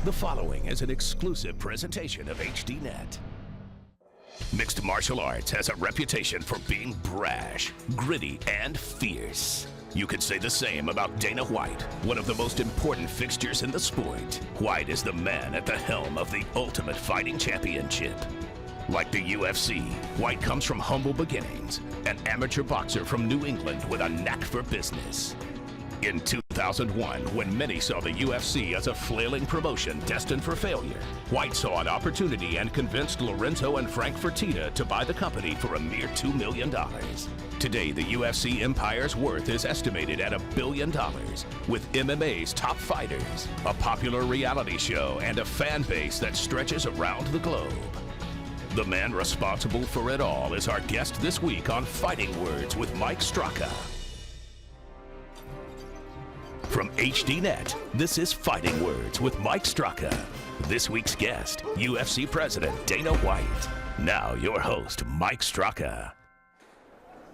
The following is an exclusive presentation of HDNet. Mixed martial arts has a reputation for being brash, gritty, and fierce. You could say the same about Dana White, one of the most important fixtures in the sport. White is the man at the helm of the Ultimate Fighting Championship. Like the UFC, White comes from humble beginnings, an amateur boxer from New England with a knack for business. In 2001, when many saw the UFC as a flailing promotion destined for failure, White saw an opportunity and convinced Lorenzo and Frank Fertitta to buy the company for a mere $2 million. Today, the UFC empire's worth is estimated at $1 billion, with MMA's top fighters, a popular reality show, and a fan base that stretches around the globe. The man responsible for it all is our guest this week on Fighting Words with Mike Straka. From HDNet, this is Fighting Words with Mike Straka. This week's guest, UFC President Dana White. Now your host, Mike Straka.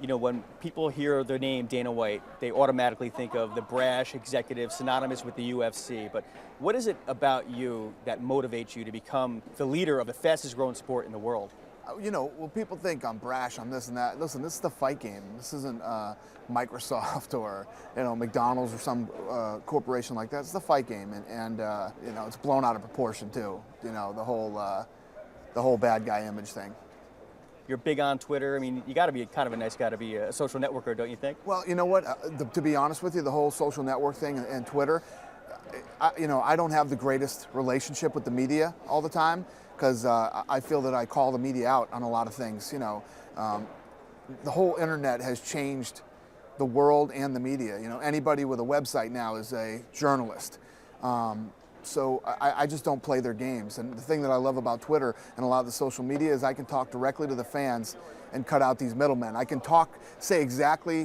You know, when people hear the name Dana White, they automatically think of the brash executive synonymous with the UFC. But what is it about you that motivates you to become the leader of the fastest growing sport in the world? You know, well, people think I'm brash, I'm this and that. Listen, this is the fight game. This isn't Microsoft or, you know, McDonald's or some corporation like that. It's the fight game, and you know, it's blown out of proportion too. You know, the whole bad guy image thing. You're big on Twitter. I mean, you got to be kind of a nice guy to be a social networker, don't you think? Well, you know what? To be honest with you, the whole social network thing and Twitter, you know, I don't have the greatest relationship with the media all the time, because I feel that I call the media out on a lot of things. You know, the whole internet has changed the world and the media. You know, anybody with a website now is a journalist. So I just don't play their games. And the thing that I love about Twitter and a lot of the social media is I can talk directly to the fans and cut out these middlemen. I can say exactly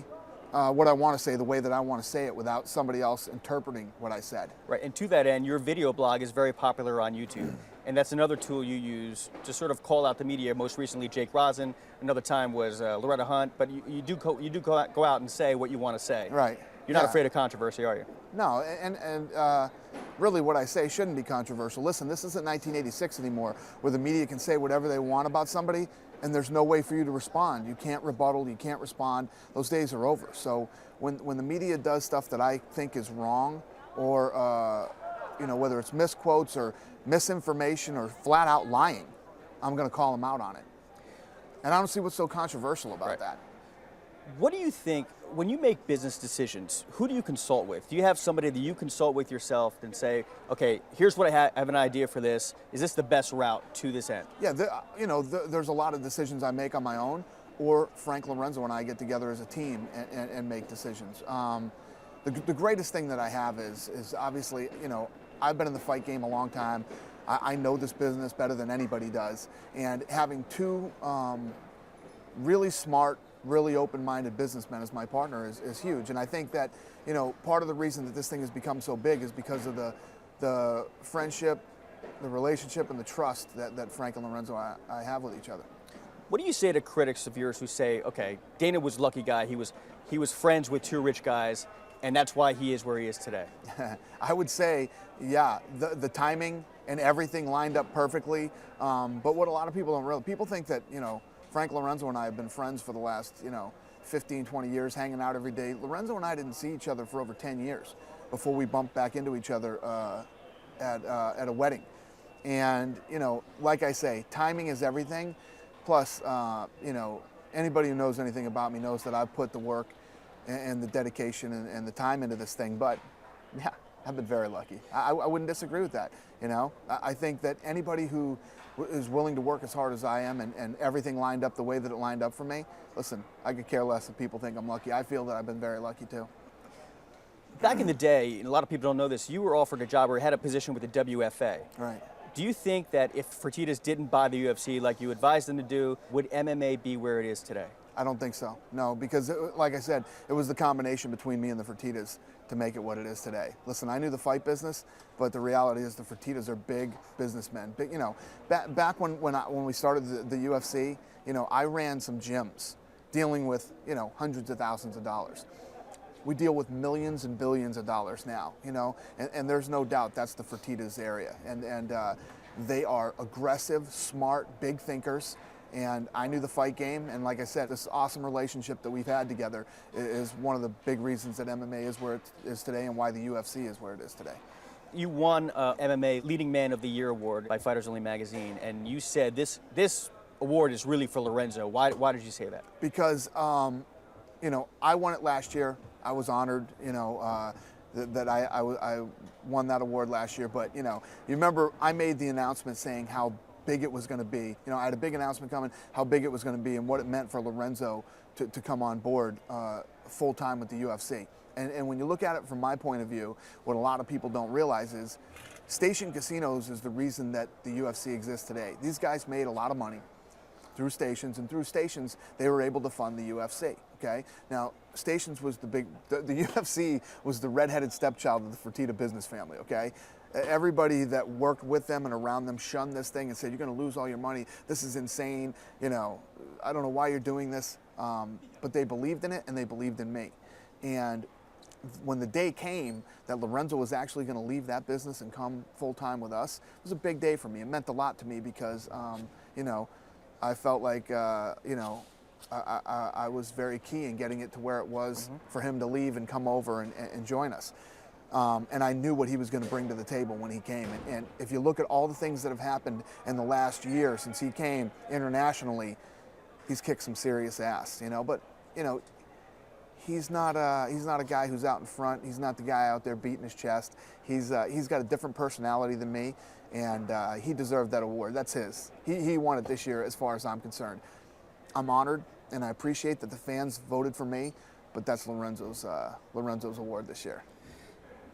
what I want to say the way that I want to say it without somebody else interpreting what I said. Right, and to that end, your video blog is very popular on YouTube. And that's another tool you use to sort of call out the media. Most recently, Jake Rosen. Another time was Loretta Hunt. But you do go out and say what you want to say. Right. You're not afraid of controversy, are you? No, and really what I say shouldn't be controversial. Listen, this isn't 1986 anymore, where the media can say whatever they want about somebody, and there's no way for you to respond. You can't rebuttal, you can't respond. Those days are over. So when the media does stuff that I think is wrong, or you know, whether it's misquotes or misinformation or flat out lying, I'm going to call them out on it. And I don't see what's so controversial about that. What do you think, when you make business decisions, who do you consult with? Do you have somebody that you consult with yourself and say, okay, here's what I have an idea for this. Is this the best route to this end? Yeah, you know, there's a lot of decisions I make on my own, or Frank Lorenzo and I get together as a team and make decisions. The greatest thing that I have is obviously, you know, I've been in the fight game a long time. I know this business better than anybody does. And having two really smart, really open-minded businessmen as my partner is huge. And I think that, you know, part of the reason that this thing has become so big is because of the friendship, the relationship, and the trust that Frank and Lorenzo I have with each other. What do you say to critics of yours who say, okay, Dana was a lucky guy, he was friends with two rich guys, and that's why he is where he is today? I would say, yeah, the timing and everything lined up perfectly. But what a lot of people don't realize, people think that, you know, Frank Lorenzo and I have been friends for the last, you know, 15, 20 years, hanging out every day. Lorenzo and I didn't see each other for over 10 years before we bumped back into each other at a wedding. And, you know, like I say, timing is everything. Plus, you know, anybody who knows anything about me knows that I've put the work and the dedication and the time into this thing. But yeah, I've been very lucky. I wouldn't disagree with that. You know, I think that anybody who is willing to work as hard as I am and everything lined up the way that it lined up for me, listen, I could care less if people think I'm lucky. I feel that I've been very lucky too. Back in the day, and a lot of people don't know this, you were offered a job or had a position with the WFA. Right. Do you think that if Fertittas didn't buy the UFC like you advised them to do, would MMA be where it is today? I don't think so. No, because like I said, it was the combination between me and the Fertittas to make it what it is today. Listen, I knew the fight business, but the reality is the Fertittas are big businessmen. Big, you know, back when we started the UFC, you know, I ran some gyms dealing with, you know, hundreds of thousands of dollars. We deal with millions and billions of dollars now, you know, and there's no doubt that's the Fertitas area. And they are aggressive, smart, big thinkers. And I knew the fight game, and like I said, this awesome relationship that we've had together is one of the big reasons that MMA is where it is today and why the UFC is where it is today. You won MMA Leading Man of the Year award by Fighters Only magazine, and you said this award is really for Lorenzo. Why did you say that? Because, you know, I won it last year. I was honored, you know, that I won that award last year. But, you know, you remember I made the announcement saying how big it was going to be. You know, I had a big announcement coming, how big it was going to be and what it meant for Lorenzo to come on board full-time with the UFC. And when you look at it from my point of view, what a lot of people don't realize is station casinos is the reason that the UFC exists today. These guys made a lot of money through stations, and through stations they were able to fund the UFC. Okay, now stations was the UFC was the redheaded stepchild of the Fertitta business family. Okay, everybody that worked with them and around them shunned this thing and said, "You're going to lose all your money. This is insane. You know, I don't know why you're doing this." But they believed in it, and they believed in me. And when the day came that Lorenzo was actually going to leave that business and come full time with us, it was a big day for me. It meant a lot to me because, you know, I felt like, you know, I was very key in getting it to where it was for him to leave and come over and join us. And I knew what he was going to bring to the table when he came. And if you look at all the things that have happened in the last year since he came internationally, he's kicked some serious ass, you know. But, you know, he's not a guy who's out in front. He's not the guy out there beating his chest. He's got a different personality than me, and he deserved that award. That's his. He won it this year as far as I'm concerned. I'm honored, and I appreciate that the fans voted for me, but that's Lorenzo's award this year.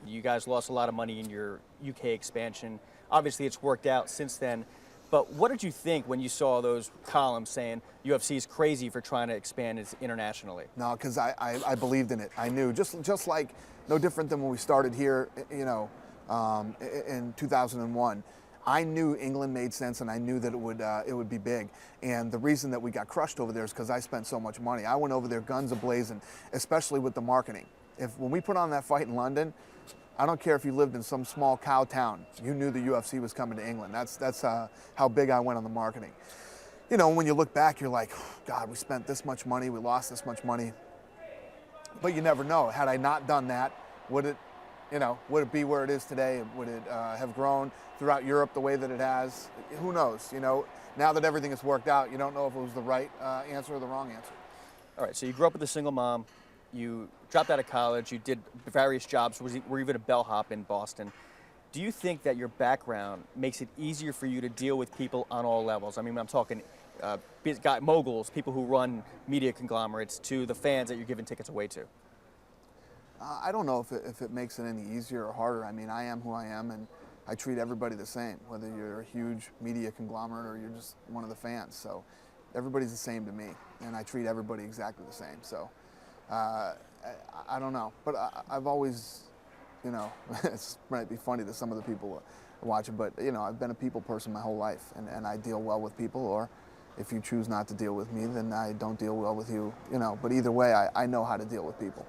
You guys lost a lot of money in your UK expansion. Obviously, it's worked out since then. But what did you think when you saw those columns saying UFC is crazy for trying to expand it internationally? No, because I believed in it. I knew, just like no different than when we started here, you know, in 2001. I knew England made sense, and I knew that it would be big. And the reason that we got crushed over there is because I spent so much money. I went over there guns a-blazing, especially with the marketing. When we put on that fight in London, I don't care if you lived in some small cow town, you knew the UFC was coming to England. That's how big I went on the marketing. You know, when you look back, you're like, God, we spent this much money, we lost this much money. But you never know. Had I not done that, would it be where it is today? Would it have grown throughout Europe the way that it has? Who knows? You know, now that everything has worked out, you don't know if it was the right answer or the wrong answer. All right, so you grew up with a single mom. You dropped out of college. You did various jobs. Were even a bellhop in Boston. Do you think that your background makes it easier for you to deal with people on all levels? I mean, I'm talking moguls, people who run media conglomerates, to the fans that you're giving tickets away to. I don't know if it makes it any easier or harder. I mean, I am who I am, and I treat everybody the same, whether you're a huge media conglomerate or you're just one of the fans. So everybody's the same to me, and I treat everybody exactly the same. So I don't know, but I've always, you know, it might be funny to some of the people watching, but, you know, I've been a people person my whole life, and I deal well with people, or if you choose not to deal with me, then I don't deal well with you, you know, but either way, I know how to deal with people.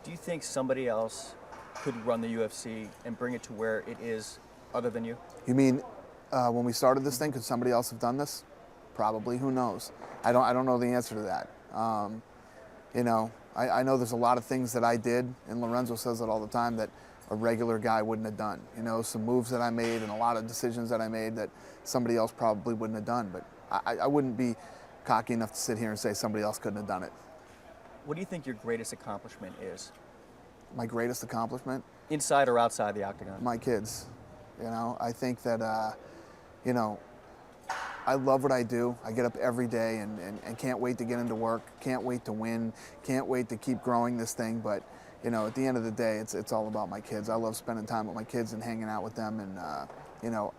Do you think somebody else could run the UFC and bring it to where it is other than you? You mean when we started this thing, could somebody else have done this? Probably, who knows? I don't know the answer to that. You know, I know there's a lot of things that I did, and Lorenzo says it all the time, that a regular guy wouldn't have done. You know, some moves that I made and a lot of decisions that I made that somebody else probably wouldn't have done. But I wouldn't be cocky enough to sit here and say somebody else couldn't have done it. What do you think your greatest accomplishment is? My greatest accomplishment? Inside or outside the octagon? My kids. You know, I think that, you know, I love what I do. I get up every day and can't wait to get into work, can't wait to win, can't wait to keep growing this thing. But, you know, at the end of the day, it's all about my kids. I love spending time with my kids and hanging out with them. And, you know,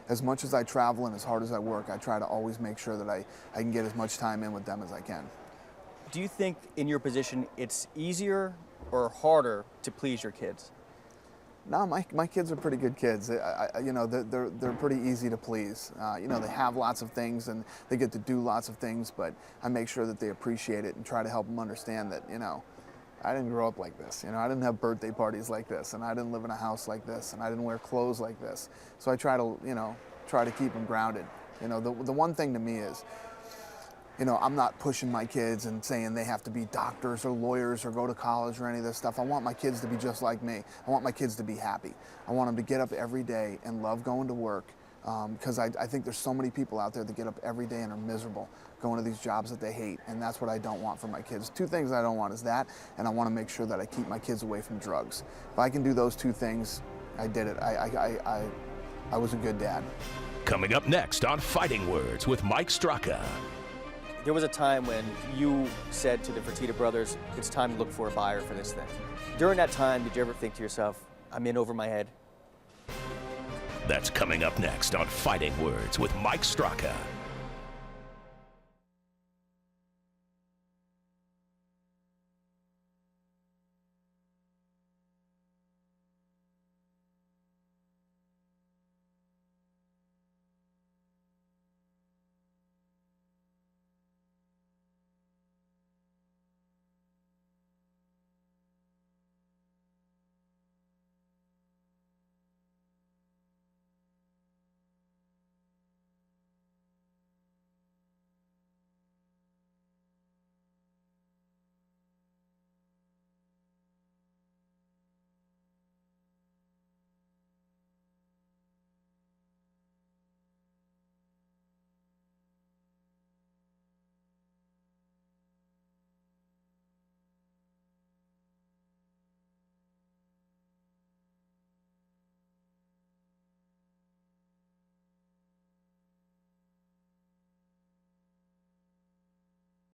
as much as I travel and as hard as I work, I try to always make sure that I can get as much time in with them as I can. Do you think in your position it's easier or harder to please your kids? No, my kids are pretty good kids. You know, they're pretty easy to please. You know, they have lots of things and they get to do lots of things, but I make sure that they appreciate it and try to help them understand that, you know, I didn't grow up like this. You know, I didn't have birthday parties like this, and I didn't live in a house like this, and I didn't wear clothes like this. So I try to, try to keep them grounded. You know, the one thing to me is, I'm not pushing my kids and saying they have to be doctors or lawyers or go to college or any of this stuff. I want my kids to be just like me. I want my kids to be happy. I want them to get up every day and love going to work, because I think there's so many people out there that get up every day and are miserable going to these jobs that they hate, and that's what I don't want for my kids. Two things I don't want is that, and I want to make sure that I keep my kids away from drugs. If I can do those two things, I did it. I was a good dad. Coming up next on Fighting Words with Mike Straka. There was a time when you said to the Fertitta brothers, it's time to look for a buyer for this thing. During that time, did you ever think to yourself, I'm in over my head? That's coming up next on Fighting Words with Mike Straka.